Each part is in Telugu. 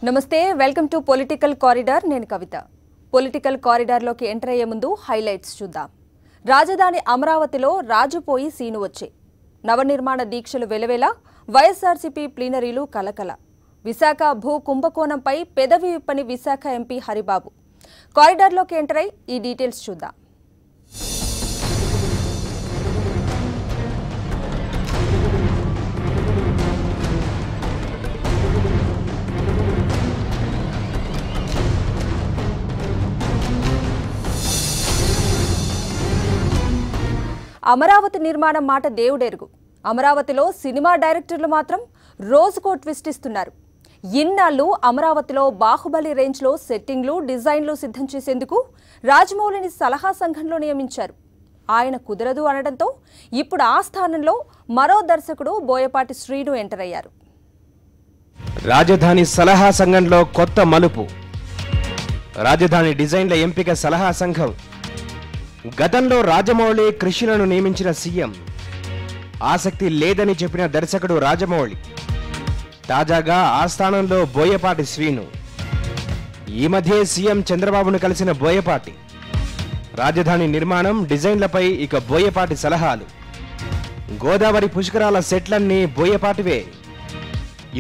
నమస్తే, వెల్కమ్ టు పొలిటికల్ కారిడార్. నేను కవిత. పొలిటికల్ కారిడార్లోకి ఎంటర్ అయ్యే ముందు హైలైట్స్ చూద్దాం. రాజధాని అమరావతిలో రాజుపోయి సీను వచ్చే నవనిర్మాణ దీక్షలు వెలవేల, వైఎస్ఆర్సీపీ ప్లీనరీలు కలకల. విశాఖ భూ కుంభకోణంపై పెదవి విప్పని విశాఖ ఎంపీ హరిబాబు. కారిడార్లోకి ఎంటర్ అయి ఈ డీటెయిల్స్ చూద్దాం. అమరావతి నిర్మాణం మాట దేవుడెరుగు. అమరావతిలో సినిమా డైరెక్టర్లు మాత్రం రోజుకో ట్విస్ట్ ఇస్తున్నారు. ఇన్నాళ్ళు అమరావతిలో బాహుబలి రేంజ్లో సెట్టింగ్లు, డిజైన్లు సిద్ధం చేసేందుకు రాజమౌళిని సలహా సంఘంలో నియమించారు. ఆయన కుదరదు అనడంతో ఇప్పుడు ఆ స్థానంలో మరో దర్శకుడు బోయపాటి శ్రీను ఎంటర్ అయ్యారు. రాజధాని సలహా సంఘంలో కొత్త మలుపు. రాజధాని డిజైన్ల ఎంపిక సలహా సంఘం. గతంలో రాజమౌళి, కృషిలను నియమించిన సీఎం. ఆసక్తి లేదని చెప్పిన దర్శకుడు రాజమౌళి. తాజాగా ఆ స్థానంలో బోయపాటి శ్రీను. ఈ మధ్య సీఎం చంద్రబాబును కలిసిన బోయపాటి. రాజధాని నిర్మాణం, డిజైన్లపై ఇక బోయపాటి సలహాలు. గోదావరి పుష్కరాల సెట్లన్నీ బోయపాటివే.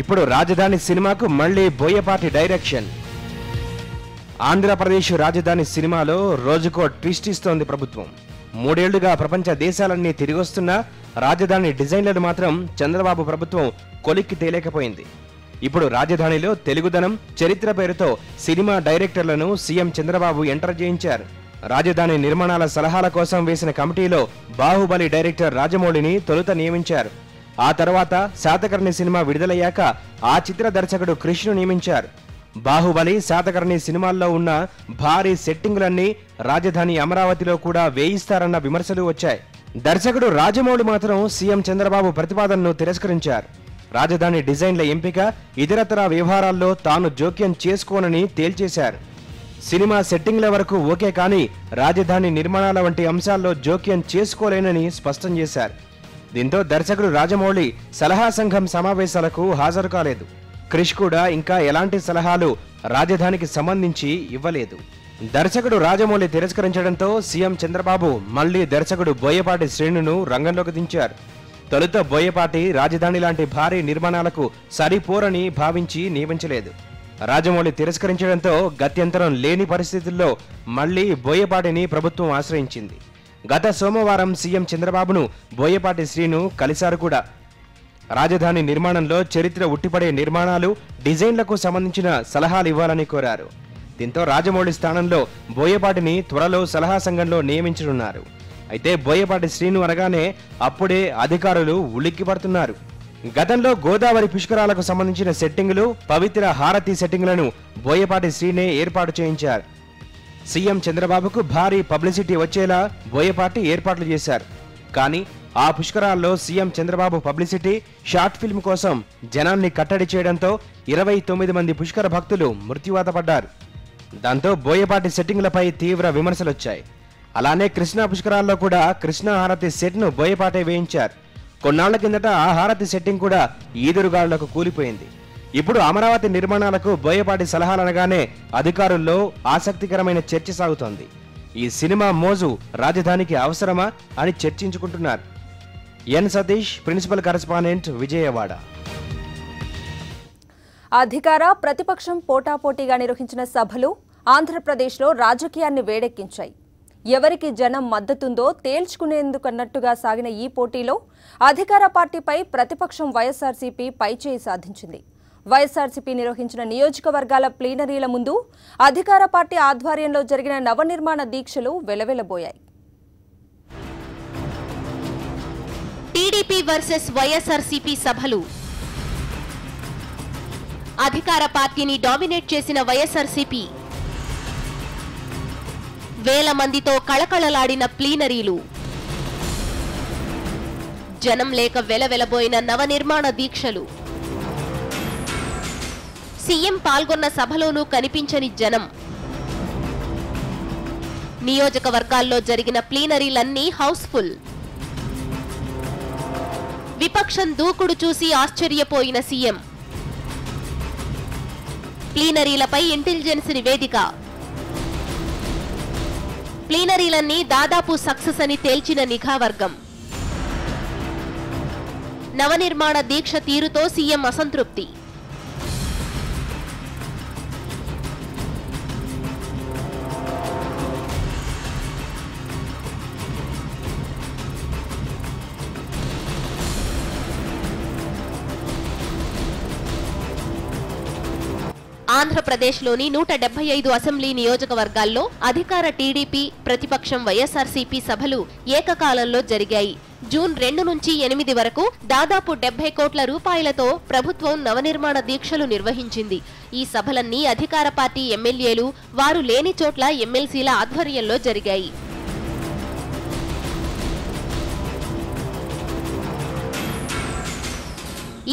ఇప్పుడు రాజధాని సినిమాకు మళ్లీ బోయపాటి డైరెక్షన్. ఆంధ్రప్రదేశ్ రాజధాని సినిమాలో రోజుకో ట్విస్ట్ ఇస్తోంది ప్రభుత్వం. 3 ఏళ్లుగా ప్రపంచ దేశాలన్నీ తిరిగొస్తున్నా రాజధాని డిజైన్లను మాత్రం చంద్రబాబు ప్రభుత్వం కొలిక్కి తేలేకపోయింది. ఇప్పుడు రాజధానిలో తెలుగుదనం, చరిత్ర పేరుతో సినిమా డైరెక్టర్లను సీఎం చంద్రబాబు ఎంటర్ చేయించారు. రాజధాని నిర్మాణాల సలహాల కోసం వేసిన కమిటీలో బాహుబలి డైరెక్టర్ రాజమౌళిని తొలుత నియమించారు. ఆ తర్వాత శాతకర్ణి సినిమా విడుదలయ్యాక ఆ చిత్ర దర్శకుడు కృష్ణను నియమించారు. బాహుబలి, శాతకర్ణి సినిమాల్లో ఉన్న భారీ సెట్టింగులన్నీ రాజధాని అమరావతిలో కూడా వేయిస్తారన్న విమర్శలు వచ్చాయి. దర్శకుడు రాజమౌళి మాత్రం సీఎం చంద్రబాబు ప్రతిపాదనను తిరస్కరించారు. రాజధాని డిజైన్ల ఎంపిక, ఇతరతర వ్యవహారాల్లో తాను జోక్యం చేసుకోనని తేల్చేశారు. సినిమా సెట్టింగ్ల వరకు ఓకే, కానీ రాజధాని నిర్మాణాల వంటి అంశాల్లో జోక్యం చేసుకోలేనని స్పష్టం చేశారు. దీంతో దర్శకుడు రాజమౌళి సలహా సంఘం సమావేశాలకు హాజరు కాలేదు. క్రిష్ కూడా ఇంకా ఎలాంటి సలహాలు రాజధానికి సంబంధించి ఇవ్వలేదు. దర్శకుడు రాజమౌళి తిరస్కరించడంతో సీఎం చంద్రబాబు మళ్లీ దర్శకుడు బోయపాటి శ్రీనును రంగంలోకి దించారు. తొలుత బోయపాటి రాజధాని లాంటి భారీ నిర్మాణాలకు సరిపోరని భావించి నియమించలేదు. రాజమౌళి తిరస్కరించడంతో గత్యంతరం లేని పరిస్థితుల్లో మళ్లీ బోయపాటిని ప్రభుత్వం ఆశ్రయించింది. గత సోమవారం సీఎం చంద్రబాబును బోయపాటి శ్రీను కలిశారు కూడా. రాజధాని నిర్మాణంలో చరిత్ర ఉట్టిపడే నిర్మాణాలు, డిజైన్లకు సంబంధించిన సలహాలు ఇవ్వాలని కోరారు. దీంతో రాజమౌళి స్థానంలో బోయపాటిని త్వరలో సలహా సంఘంలో నియమించనున్నారు. అయితే బోయపాటి శ్రీను అనగానే అప్పుడే అధికారులు ఉలిక్కిపడుతున్నారు. గతంలో గోదావరి పుష్కరాలకు సంబంధించిన సెట్టింగులు, పవిత్ర హారతి సెట్టింగులను బోయపాటి శ్రీనే ఏర్పాటు చేయించారు. సీఎం చంద్రబాబుకు భారీ పబ్లిసిటీ వచ్చేలా బోయపాటి ఏర్పాట్లు చేశారు. కానీ ఆ పుష్కరాల్లో CM Chandrababu publicity, short film కోసం జనాన్ని కట్టడి చేయడంతో 29 మంది పుష్కర భక్తులు మృత్యువాత పడ్డారు. దాంతో బోయపాటి సెట్టింగ్లపై తీవ్ర విమర్శలొచ్చాయి. అలానే కృష్ణా పుష్కరాల్లో కూడా కృష్ణా హారతి సెట్ను బోయపాటే వేయించారు. కొన్నాళ్ల కిందట ఆ హారతి సెట్టింగ్ కూడా ఈదురుగాళ్లకు కూలిపోయింది. ఇప్పుడు అమరావతి నిర్మాణాలకు బోయపాటి సలహాలనగానే అధికారుల్లో ఆసక్తికరమైన చర్చ సాగుతోంది. ఈ సినిమా మోజు రాజధానికి అవసరమా అని చర్చించుకుంటున్నారు. ఎన్ సతీష్, ప్రిన్సిపల్ కరెస్పాండెంట్, విజయవాడ. అధికార, ప్రతిపక్షం పోటాపోటీగా నిర్వహించిన సభలు ఆంధ్రప్రదేశ్లో రాజకీయాన్ని వేడెక్కించాయి. ఎవరికి జనం మద్దతుందో తేల్చుకునేందుకన్నట్టుగా సాగిన ఈ పోటీలో అధికార పార్టీపై ప్రతిపక్షం వైఎస్ఆర్సీపీ పైచేయి సాధించింది. వైఎస్ఆర్సీపీ నిర్వహించిన నియోజకవర్గాల ప్లీనరీల ముందు అధికార పార్టీ ఆధ్వర్యంలో జరిగిన నవనిర్మాణ దీక్షలు వెలవెలబోయాయి. టీడీపీ వర్సెస్ వైఎస్ఆర్సీపీ సభలు. అధికార పార్టీని డామినేట్ చేసిన వైఎస్ఆర్సీపీ, వేల మందితో కళకళలాడిన ప్లీనరీలు, జనం లేక వెలవెలబోయిన నవనిర్మాణ దీక్షలు. సీఎం పాల్గొన్న సభలోనూ కనిపించని జనం. నియోజకవర్గాల్లో జరిగిన ప్లీనరీలన్నీ హౌస్ఫుల్. విపక్షం దూకుడు చూసి ఆశ్చర్యపోయిన సీఎం. ప్లీనరీలపై ఇంటెలిజెన్స్ నివేదిక. ప్లీనరీలన్నీ దాదాపు సక్సెస్ అని తేల్చిన నిఘా వర్గం. నవనిర్మాణ దీక్ష తీరుతో సీఎం అసంతృప్తి. ఆంధ్రప్రదేశ్లోని 175 అసెంబ్లీ నియోజకవర్గాల్లో అధికార టీడీపీ, ప్రతిపక్షం వైఎస్ఆర్సీపీ సభలు ఏకకాలంలో జరిగాయి. జూన్ 2 నుంచి 8 వరకు దాదాపు 70 కోట్ల రూపాయలతో ప్రభుత్వం నవనిర్మాణ దీక్షలు నిర్వహించింది. ఈ సభలన్నీ అధికార పార్టీ ఎమ్మెల్యేలు, వారు లేని చోట్ల ఎమ్మెల్సీల ఆధ్వర్యంలో జరిగాయి.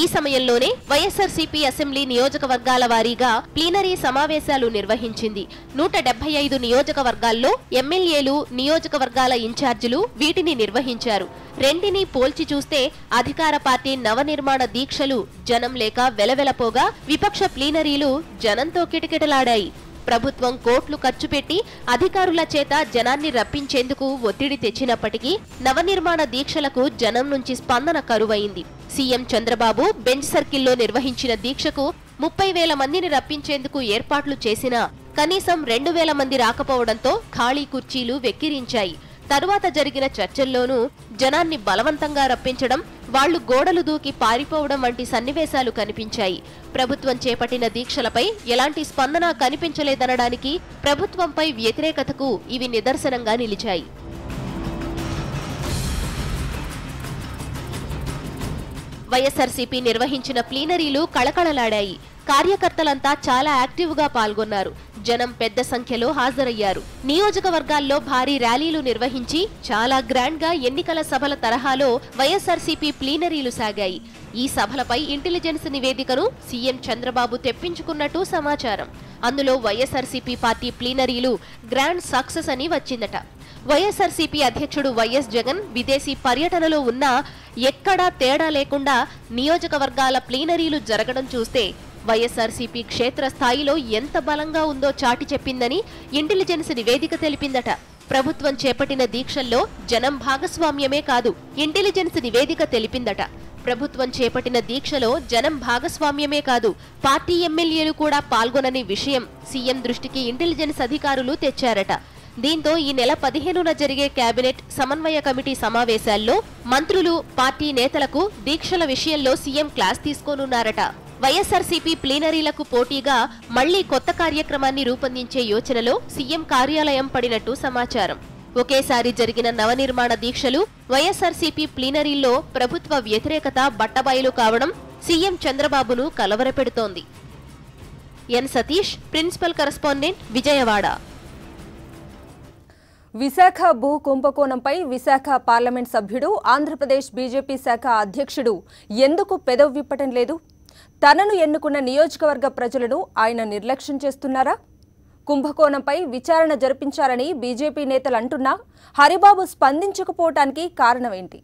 ఈ సమయంలోనే వైఎస్ఆర్సీపీ అసెంబ్లీ నియోజకవర్గాల వారీగా ప్లీనరీ సమావేశాలు నిర్వహించింది. 175 నియోజకవర్గాల్లో ఎమ్మెల్యేలు, నియోజకవర్గాల ఇన్ఛార్జీలు వీటిని నిర్వహించారు. రెంటిని పోల్చి చూస్తే అధికార పార్టీ నవనిర్మాణ దీక్షలు జనం లేక వెలవెలపోగా, విపక్ష ప్లీనరీలు జనంతో కిటకిటలాడాయి. ప్రభుత్వం కోట్లు ఖర్చు పెట్టి అధికారుల చేత జనాన్ని రప్పించేందుకు ఒత్తిడి తెచ్చినప్పటికీ నవనిర్మాణ దీక్షలకు జనం నుంచి స్పందన కరువైంది. సీఎం చంద్రబాబు బెంచ్ సర్కిల్లో నిర్వహించిన దీక్షకు 30,000 మందిని రప్పించేందుకు ఏర్పాట్లు చేసినా కనీసం 2,000 మంది రాకపోవడంతో ఖాళీ కుర్చీలు వెక్కిరించాయి. తరువాత జరిగిన చర్చల్లోనూ జనాన్ని బలవంతంగా రప్పించడం, వాళ్లు గోడలు దూకి పారిపోవడం వంటి సన్నివేశాలు కనిపించాయి. ప్రభుత్వం చేపట్టిన దీక్షలపై ఎలాంటి స్పందన కనిపించలేదనడానికి ప్రభుత్వంపై వ్యతిరేకతకు ఇవి నిదర్శనంగా నిలిచాయి. వైఎస్ఆర్సీపీ నిర్వహించిన ప్లీనరీలు కళకళలాడాయి. కార్యకర్తలంతా చాలా యాక్టివ్గా పాల్గొన్నారు. జనం పెద్ద సంఖ్యలో హాజరయ్యారు. నియోజకవర్గాల్లో భారీ ర్యాలీలు నిర్వహించి చాలా గ్రాండ్ గా ఎన్నికల సభల తరహాలో వైఎస్ఆర్సీపీ ప్లీనరీలు సాగాయి. ఈ సభలపై ఇంటెలిజెన్స్ నివేదికను సీఎం చంద్రబాబు తెప్పించుకున్నట్టు సమాచారం. అందులో వైఎస్ఆర్సీపీ పార్టీ ప్లీనరీలు గ్రాండ్ సక్సెస్ అని వచ్చిందట. వైఎస్ఆర్సీపీ అధ్యక్షుడు వైఎస్ జగన్ విదేశీ పర్యటనలో ఉన్నా ఎక్కడా తేడా లేకుండా నియోజకవర్గాల ప్లీనరీలు జరగడం చూస్తే వైఎస్ఆర్సీపీ క్షేత్రస్థాయిలో ఎంత బలంగా ఉందో చాటి చెప్పిందని ఇంటెలిజెన్స్ నివేదిక తెలిపిందట. ప్రభుత్వం చేపట్టిన దీక్షల్లో జనం భాగస్వామ్యమే కాదు, ఇంటెలిజెన్స్ నివేదిక తెలిపిందట. ప్రభుత్వం చేపట్టిన దీక్షలో జనం భాగస్వామ్యమే కాదు, పార్టీ ఎమ్మెల్యేలు కూడా పాల్గొనని విషయం సీఎం దృష్టికి ఇంటెలిజెన్స్ అధికారులు తెచ్చారట. దీంతో ఈ నెల 15న జరిగే కేబినెట్ సమన్వయ కమిటీ సమావేశాల్లో మంత్రులు, పార్టీ నేతలకు దీక్షల విషయంలో సీఎం క్లాస్ తీసుకోనున్నారట. వైఎస్ఆర్సీపీ ప్లీనరీలకు పోటీగా మళ్లీ కొత్త కార్యక్రమాన్ని రూపొందించే యోచనలో సీఎం కార్యాలయం పడినట్టు సమాచారం. ఒకేసారి జరిగిన నవనిర్మాణ దీక్షలు, వైఎస్ఆర్సీపీ ప్లీనరీల్లో ప్రభుత్వ వ్యతిరేకత బట్టబయలు కావడం సీఎం చంద్రబాబును కలవరపెడుతోంది. ఎన్ సతీష్, ప్రిన్సిపల్ కరెస్పాండెంట్, విజయవాడ. విశాఖ భూ కుంభకోణంపై విశాఖ పార్లమెంట్ సభ్యుడు, ఆంధ్రప్రదేశ్ బీజేపీ శాఖ అధ్యక్షుడు ఎందుకు పెదవి విప్పటం లేదు? తనను ఎన్నుకున్న నియోజకవర్గ ప్రజలను ఆయన నిర్లక్ష్యం చేస్తున్నారా? కుంభకోణంపై విచారణ జరిపించాలని బీజేపీ నేతలు అంటున్నా హరిబాబు స్పందించకపోవటానికి కారణమేంటి?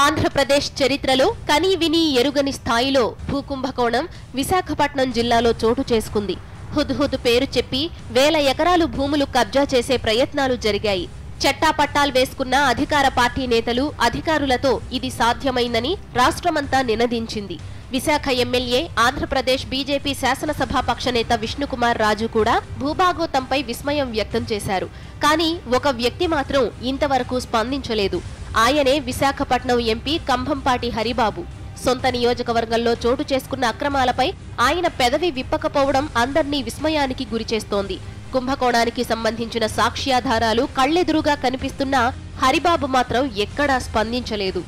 ఆంధ్రప్రదేశ్ చరిత్రలో కనీ విని ఎరుగని స్థాయిలో భూకుంభకోణం విశాఖపట్నం జిల్లాలో చోటు చేసుకుంది. హుద్హుద్ పేరు చెప్పి 1000 ఎకరాలు భూములు కబ్జా చేసే ప్రయత్నాలు జరిగాయి. చట్టాపట్టాలు వేసుకున్న అధికార పార్టీ నేతలు, అధికారులతో ఇది సాధ్యమైందని రాష్ట్రమంతా నినదించింది. విశాఖ ఎమ్మెల్యే, ఆంధ్రప్రదేశ్ బీజేపీ శాసనసభాపక్ష నేత విష్ణుకుమార్ రాజు కూడా భూభాగోతంపై విస్మయం వ్యక్తం చేశారు. కానీ ఒక వ్యక్తి మాత్రం ఇంతవరకు స్పందించలేదు. ఆయనే విశాఖపట్నం ఎంపీ కంభంపాటి హరిబాబు. సొంత నియోజకవర్గంలో చోటు చేసుకున్న అక్రమాలపై ఆయన పెదవి విప్పకపోవడం అందర్నీ విస్మయానికి గురిచేస్తోంది. కుంభకోణానికి సంబంధించిన సాక్ష్యాధారాలు కళ్లెదురుగా కనిపిస్తున్నా హరిబాబు మాత్రం ఎక్కడా స్పందించలేదు.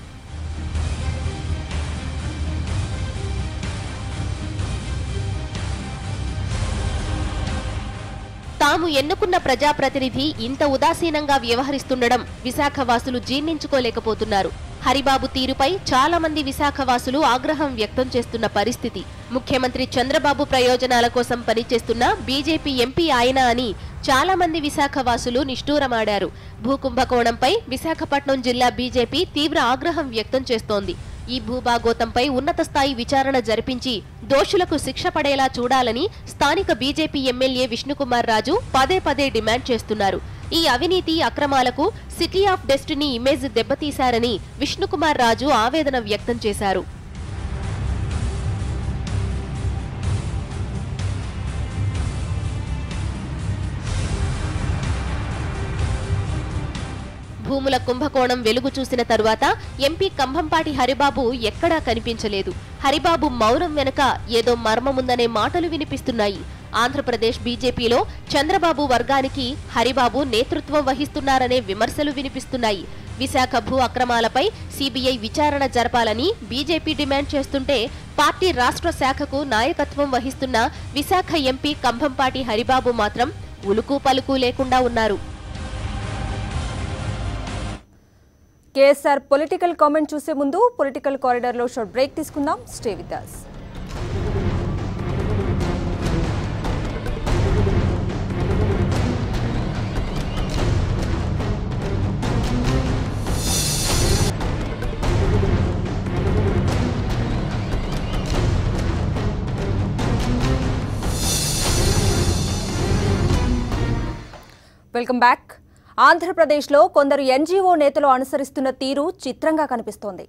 తాము ఎన్నుకున్న ప్రజాప్రతినిధి ఇంత ఉదాసీనంగా వ్యవహరిస్తుండడం విశాఖవాసులు జీర్ణించుకోలేకపోతున్నారు. హరిబాబు తీరుపై చాలా మంది విశాఖవాసులు ఆగ్రహం వ్యక్తం చేస్తున్న పరిస్థితి. ముఖ్యమంత్రి చంద్రబాబు ప్రయోజనాల కోసం పనిచేస్తున్న బీజేపీ ఎంపీ ఆయన అని చాలా మంది విశాఖ వాసులు నిష్ఠూరమాడారు. భూకుంభకోణంపై విశాఖపట్నం జిల్లా బీజేపీ తీవ్ర ఆగ్రహం వ్యక్తం చేస్తోంది. ఈ భూభాగోతంపై ఉన్నత స్థాయి విచారణ జరిపించి దోషులకు శిక్ష పడేలా చూడాలని స్థానిక బీజేపీ ఎమ్మెల్యే విష్ణుకుమార్ రాజు పదే పదే డిమాండ్ చేస్తున్నారు. ఈ అవినీతి అక్రమాలకు సిటీ ఆఫ్ డెస్టినీ ఇమేజ్ దెబ్బతీశారని విష్ణుకుమార్ రాజు ఆవేదన వ్యక్తం చేశారు. భూముల కుంభకోణం వెలుగు చూసిన తరువాత ఎంపీ కంభంపాటి హరిబాబు ఎక్కడా కనిపించలేదు. హరిబాబు మౌనం వెనుక ఏదో మర్మముందనే మాటలు వినిపిస్తున్నాయి. ఆంధ్రప్రదేశ్ బీజేపీలో చంద్రబాబు వర్గానికి హరిబాబు నేతృత్వం వహిస్తున్నారనే విమర్శలు వినిపిస్తున్నాయి. విశాఖ భూ అక్రమాలపై సీబీఐ విచారణ జరపాలని బీజేపీ డిమాండ్ చేస్తుంటే పార్టీ రాష్ట్ర శాఖకు నాయకత్వం వహిస్తున్న విశాఖ ఎంపీ కంభంపాటి హరిబాబు మాత్రం ఉలుకు పలుకు లేకుండా ఉన్నారు. కేఎస్ఆర్ పొలిటికల్ కామెంట్ చూసే ముందు పొలిటికల్ కారిడార్లో షార్ట్ బ్రేక్ తీసుకుందాం. Stay with us. Welcome back. ఆంధ్రప్రదేశ్లో కొందరు ఎన్జీఓ నేతలు అనుసరిస్తున్న తీరు చిత్రంగా కనిపిస్తోంది.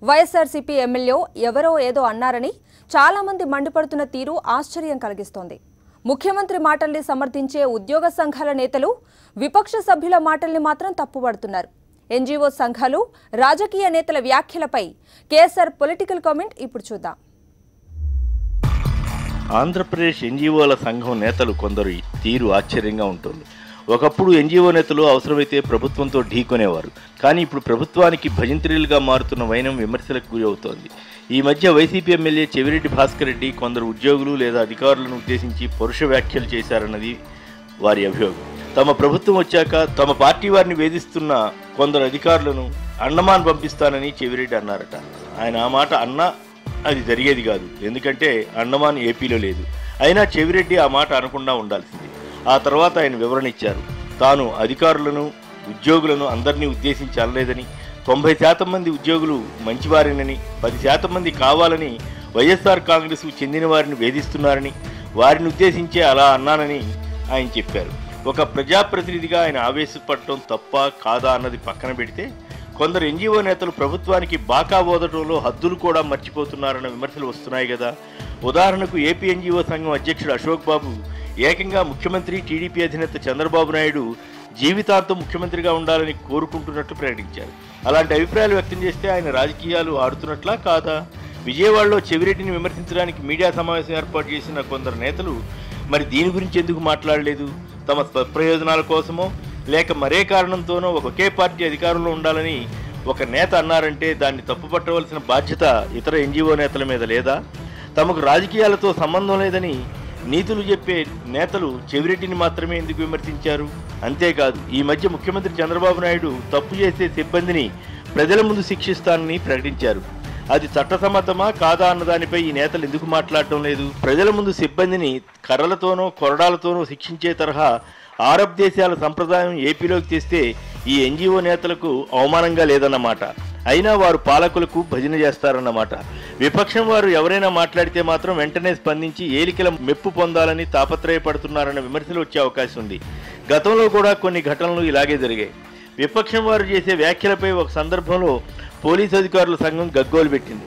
వైఎస్ఆర్సీపీ ఎమ్మెల్యే ఎవరో ఏదో అన్నారని చాలామంది మండిపడుతున్న తీరు ఆశ్చర్యం కలిగిస్తోంది. ముఖ్యమంత్రి మాటల్ని సమర్థించే ఉద్యోగ సంఘాల నేతలు విపక్ష సభ్యుల మాటల్ని మాత్రం తప్పుపడుతున్నారు. ఎన్జీఓ సంఘాలు రాజకీయ నేతల వ్యాఖ్యలపై కేఎస్ఆర్ పొలిటికల్ కామెంట్ ఇప్పుడు చూద్దాం. ఆంధ్రప్రదేశ్ ఎన్జీఓల సంఘం నేతలు కొందరు తీరు ఆశ్చర్యంగా ఉంటుంది. ఒకప్పుడు ఎన్జీఓ నేతలు అవసరమైతే ప్రభుత్వంతో ఢీకొనేవారు. కానీ ఇప్పుడు ప్రభుత్వానికి భజంత్రీలుగా మారుతున్న వైనం విమర్శలకు గురి అవుతోంది. ఈ మధ్య వైసీపీ ఎమ్మెల్యే చెవిరెడ్డి భాస్కర్ రెడ్డి కొందరు ఉద్యోగులు లేదా అధికారులను ఉద్దేశించి పరుష వ్యాఖ్యలు చేశారన్నది వారి అభియోగం. తమ ప్రభుత్వం వచ్చాక తమ పార్టీ వారిని వేధిస్తున్న కొందరు అధికారులను అండమాన్ పంపిస్తానని చెవిరెడ్డి అన్నారట. ఆయన ఆ మాట అన్నా అది జరిగేది కాదు. ఎందుకంటే అండమాన్ ఏపీలో లేదు. అయినా చెవిరెడ్డి ఆ మాట అనకుండా ఉండాల్సింది. ఆ తర్వాత ఆయన వివరణ ఇచ్చారు. తాను అధికారులను ఉద్యోగులను అందరినీ ఉద్దేశించి అనలేదని, 90% మంది ఉద్యోగులు మంచివారేనని, 10% మంది కావాలని వైఎస్ఆర్ కాంగ్రెస్కు చెందిన వారిని వేధిస్తున్నారని, వారిని ఉద్దేశించే అలా అన్నానని ఆయన చెప్పారు. ఒక ప్రజాప్రతినిధిగా ఆయన ఆవేశపడటం తప్ప కాదా అన్నది పక్కన పెడితే కొందరు ఎన్జీఓ నేతలు ప్రభుత్వానికి బాకా ఓదటంలో హద్దులు కూడా మర్చిపోతున్నారన్న విమర్శలు వస్తున్నాయి కదా. ఉదాహరణకు ఏపీ ఎన్జీఓ సంఘం అధ్యక్షుడు అశోక్ బాబు ఏకంగా ముఖ్యమంత్రి టీడీపీ అధినేత చంద్రబాబు నాయుడు జీవితాంతం ముఖ్యమంత్రిగా ఉండాలని కోరుకుంటున్నట్లు ప్రకటించారు. అలాంటి అభిప్రాయాలు వ్యక్తం చేస్తే ఆయన రాజకీయాలు ఆడుతున్నట్లా కాదా? విజయవాడలో చెవిరెడ్డిని విమర్శించడానికి మీడియా సమావేశం ఏర్పాటు చేసిన కొందరు నేతలు మరి దీని గురించి ఎందుకు మాట్లాడలేదు? తమ ప్రయోజనాల కోసమో లేక మరే కారణంతోనో ఒకే పార్టీ అధికారంలో ఉండాలని ఒక నేత అన్నారంటే దాన్ని తప్పుపట్టవలసిన బాధ్యత ఇతర ఎన్జీఓ నేతల మీద లేదా? తమకు రాజకీయాలతో సంబంధం లేదని నీతులు చెప్పే నేతలు చెవిరెడ్డిని మాత్రమే ఎందుకు విమర్శించారు? అంతేకాదు, ఈ మధ్య ముఖ్యమంత్రి చంద్రబాబు నాయుడు తప్పు చేసే సిబ్బందిని ప్రజల ముందు శిక్షిస్తానని ప్రకటించారు. అది చట్టసమ్మతమా కాదా అన్నదానిపై ఈ నేతలు ఎందుకు మాట్లాడటం లేదు? ప్రజల ముందు సిబ్బందిని కర్రలతోనో కొరడాలతోనో శిక్షించే తరహా అరబ్ దేశాల సంప్రదాయం ఏపీలోకి తెస్తే ఈ ఎన్జీఓ నేతలకు అవమానంగా లేదన్నమాట. అయినా వారు పాలకులకు భజన చేస్తారన్నమాట. విపక్షం వారు ఎవరైనా మాట్లాడితే మాత్రం వెంటనే స్పందించి ఏలికల మెప్పు పొందాలని తాపత్రయపడుతున్నారన్న విమర్శలు వచ్చే అవకాశం ఉంది. గతంలో కూడా కొన్ని ఘటనలు ఇలాగే జరిగాయి. విపక్షం వారు చేసే వ్యాఖ్యలపై ఒక సందర్భంలో పోలీసు అధికారుల సంఘం గగ్గోలు పెట్టింది.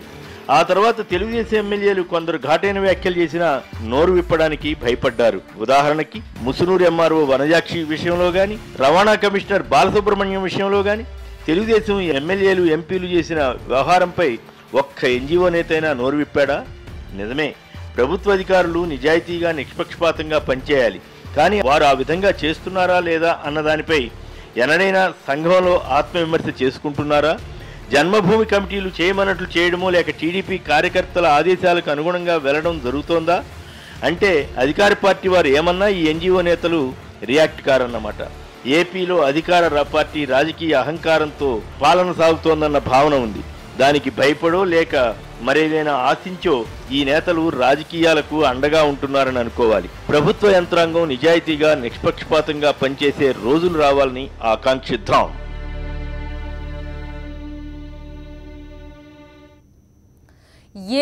ఆ తర్వాత తెలుగుదేశం ఎమ్మెల్యేలు కొందరు ఘాటైన వ్యాఖ్యలు చేసినా నోరు విప్పడానికి భయపడ్డారు. ఉదాహరణకి ముసునూరు ఎంఆర్ఓ వనజాక్షి విషయంలో కానీ, రవాణా కమిషనర్ బాలసుబ్రహ్మణ్యం విషయంలో కానీ తెలుగుదేశం ఎమ్మెల్యేలు ఎంపీలు చేసిన వ్యవహారంపై ఒక్క ఎన్జీఓ నేతైనా నోరు విప్పాడా? నిజమే, ప్రభుత్వ అధికారులు నిజాయితీగా నిష్పక్షపాతంగా పనిచేయాలి. కానీ వారు ఆ విధంగా చేస్తున్నారా లేదా అన్నదానిపై ఎనడైనా సంఘంలో ఆత్మవిమర్శ చేసుకుంటున్నారా? జన్మభూమి కమిటీలు చేయమన్నట్లు చేయడమో లేక టీడీపీ కార్యకర్తల ఆదేశాలకు అనుగుణంగా వెళ్లడం జరుగుతోందా? అంటే అధికార పార్టీ వారు ఏమన్నా ఈ ఎన్జీఓ నేతలు రియాక్ట్ కారన్నమాట. ఏపీలో అధికార పార్టీ రాజకీయ అహంకారంతో పాలన సాగుతోందన్న భావన ఉంది. దానికి భయపడో లేక మరేదైనా ఆశించో ఈ నేతలు రాజకీయాలకు అండగా ఉంటున్నారని అనుకోవాలి. ప్రభుత్వ యంత్రాంగం నిజాయితీగా నిష్పక్షపాతంగా పనిచేసే రోజులు రావాలని ఆకాంక్షిద్దాం.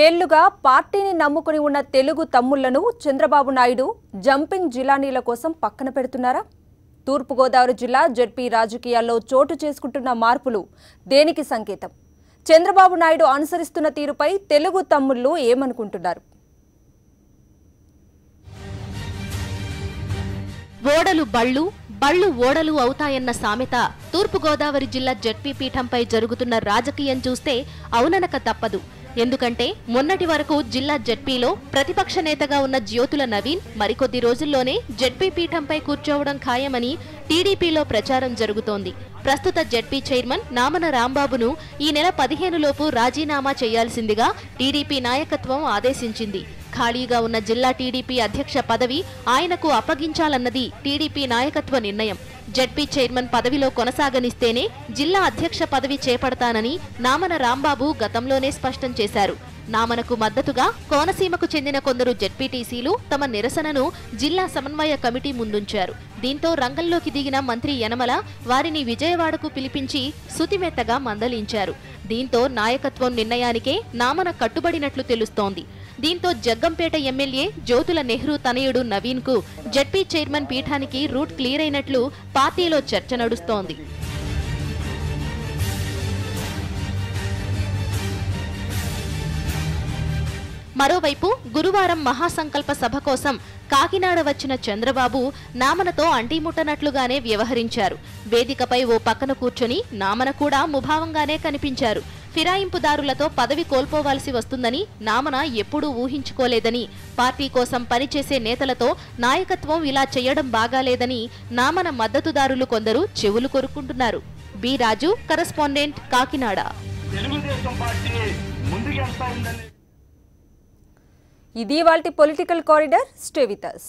ఏళ్లుగా పార్టీని నమ్ముకుని ఉన్న తెలుగు తమ్ముళ్లను చంద్రబాబు నాయుడు జంపింగ్ జిలానీల కోసం పక్కన పెడుతున్నారా? తూర్పుగోదావరి జిల్లా జెడ్పీ రాజకీయాల్లో చోటు చేసుకుంటున్న మార్పులు దేనికి సంకేతం? చంద్రబాబు నాయుడు అనుసరిస్తున్న తీరుపై తెలుగు తమ్ముళ్లు ఏమనుకుంటున్నారు? ఓడలు బళ్ళు, బళ్ళు ఓడలు అవుతాయన్న సామెత తూర్పుగోదావరి జిల్లా జెడ్పీ పీఠంపై జరుగుతున్న రాజకీయం చూస్తే అవుననక తప్పదు. ఎందుకంటే మొన్నటి వరకు జిల్లా జెడ్పీలో ప్రతిపక్ష నేతగా ఉన్న జ్యోతుల నవీన్ మరికొద్ది రోజుల్లోనే జెడ్పీ పీఠంపై కూర్చోవడం ఖాయమని టీడీపీలో ప్రచారం జరుగుతోంది. ప్రస్తుత జెడ్పీ చైర్మన్ నామన రాంబాబును ఈ నెల 15 లోపు రాజీనామా చేయాల్సిందిగా టీడీపీ నాయకత్వం ఆదేశించింది. ఖాళీగా ఉన్న జిల్లా టీడీపీ అధ్యక్ష పదవి ఆయనకు అప్పగించాలన్నది టీడీపీ నాయకత్వ నిర్ణయం. జెడ్పీ చైర్మన్ పదవిలో కొనసాగనిస్తేనే జిల్లా అధ్యక్ష పదవి చేపడతానని నామన రాంబాబు గతంలోనే స్పష్టం చేశారు. నామనకు మద్దతుగా కోనసీమకు చెందిన కొందరు జెడ్పీటీసీలు తమ నిరసనను జిల్లా సమన్వయ కమిటీ ముందుంచారు. దీంతో రంగంలోకి దిగిన మంత్రి యనమల వారిని విజయవాడకు పిలిపించి సుతిమెత్తగా మందలించారు. దీంతో నాయకత్వం నిర్ణయానికే నామన కట్టుబడినట్లు తెలుస్తోంది. దీంతో జగ్గంపేట ఎమ్మెల్యే జ్యోతుల నెహ్రూ తనయుడు నవీన్ కు జెడ్పీ చైర్మన్ పీఠానికి రూట్ క్లియర్ అయినట్లు పార్టీలో చర్చ నడుస్తోంది. మరోవైపు గురువారం మహాసంకల్ప సభ కోసం కాకినాడ వచ్చిన చంద్రబాబు నామనతో అంటిముట్టనట్లుగానే వ్యవహరించారు. వేదికపై ఓ పక్కన కూర్చొని నామన కూడా ముభావంగానే కనిపించారు. ఫిరాయింపుదారులతో పదవి కోల్పోవాల్సి వస్తుందని నామన ఎప్పుడూ ఊహించుకోలేదని, పార్టీ కోసం పనిచేసే నేతలతో నాయకత్వం ఇలా చేయడం బాగాలేదని నామన మద్దతుదారులు కొందరు చెవులు కొరుక్కుంటున్నారు. బి రాజు, కరెస్పాండెంట్, కాకినాడ. ఇది ఇవాల్టి political corridor. Stay with us.